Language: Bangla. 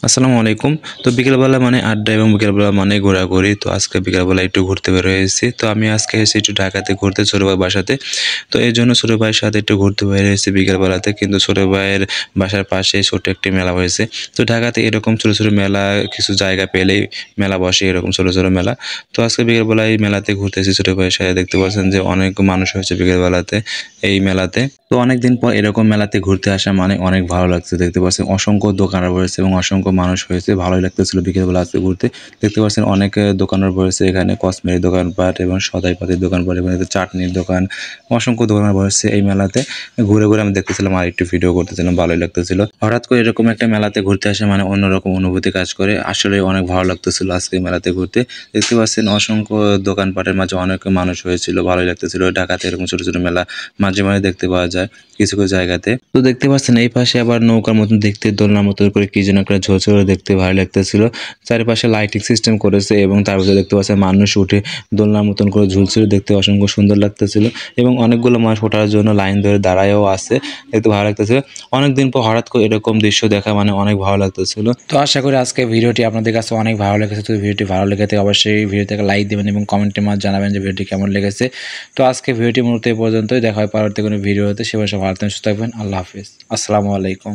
আসসালামু আলাইকুম। তো বিকেলবেলা মানে আড্ডা এবং বিকেলবেলা মানে ঘোরাঘুরি। তো আজকে বিকেলবেলা একটু ঘুরতে বের হয়েছি। তো আমি আজকে এসেছি একটু ঢাকাতে ঘুরতে ছোট ভাইয়ের বাসাতে। তো এজন্য ছোট ভাইয়ের সাথে একটু ঘুরতে বের হয়েছি বিকেলবেলাতে। কিন্তু ছোট ভাইয়ের বাসার পাশেই ছোট্ট একটি মেলা হয়েছে। তো ঢাকাতে এরকম ছোট, ছোট মেলা কিছু জায়গা পেলেই মেলা বসে এরকম ছোট, ছোট মেলা। তো আজকে বিকেলবেলা এই মেলাতে ঘুরতে এসেছি ছোট ভাইয়ের সাথে। দেখতে পাচ্ছেন যে অনেক মানুষ হয়েছে বিকেলবেলাতে এই মেলাতে। তো অনেকদিন পর এরকম মেলাতে ঘুরতে আসা মানে অনেক ভালো লাগছে। দেখতে পাচ্ছেন অসংখ্য দোকান রয়েছে এবং অসংখ্য মানুষ হয়েছে। ভালোই লাগতেছিল বিকেলবেলা আজকে ঘুরতে। দেখতে পাচ্ছেন অনেক দোকান রয়েছে এখানে কসমেটিক দোকানপাট এবং সদাইপাতির দোকানপাট এবং এতে চাটনির দোকান, অসংখ্য দোকান রয়েছে এই মেলাতে। ঘুরে, ঘুরে আমি দেখতেছিলাম আর একটু ভিডিও করতেছিলাম, ভালোই লাগতেছিল। হঠাৎ করে এরকম একটা মেলাতে ঘুরতে আসা মানে অন্যরকম অনুভূতি কাজ করে। আসলেই অনেক ভালো লাগতেছিল আজকে মেলাতে ঘুরতে। দেখতে পাচ্ছেন অসংখ্য দোকানপাটের মাঝে অনেক মানুষ হয়েছিল, ভালোই লাগতেছিল। ঢাকাতে এরকম ছোট, ছোট মেলা মাঝে, মাঝে দেখতে পাওয়া যায় কিছু, কিছু জায়গাতে। তো দেখতে পাচ্ছেন এই পাশে আবার নৌকার মতন দেখতে দোলনার মতো করে কি যেন একটা ঝরঝরে দেখতে ভালো লাগতেছিল। চারিপাশে লাইটিং সিস্টেম করেছে এবং তার ভিতরে দেখতে পাচ্ছেন মানুষ উঠে দোলনার মতন করে ঝুলছিল, দেখতে অসংখ্য সুন্দর লাগতেছিল এবং অনেকগুলো মানুষ ওঠার জন্য লাইন ধরে দাঁড়ায়ও আছে, দেখতে ভালো লাগতেছিল। অনেকদিন পর হঠাৎ করে এরকম দৃশ্য দেখা মানে অনেক ভালো লাগতেছিল। তো আশা করি আজকে ভিডিওটি আপনাদের কাছে অনেক ভালো লেগেছে। তো ভিডিওটি ভালো লেগে থাকে অবশ্যই ভিডিওটাকে লাইক দিবেন এবং কমেন্টের মাধ্যমে জানাবেন যে ভিডিওটি কেমন লেগেছে। তো আজকে ভিডিওটি মূলত এই পর্যন্তই। দেখা হয় পরবর্তী কোনো ভিডিওতে। সে বয়সে ভালো থাকবেন, সুস্থ থাকবেন। আল্লাহ হাফিজ। আসসালামু আলাইকুম।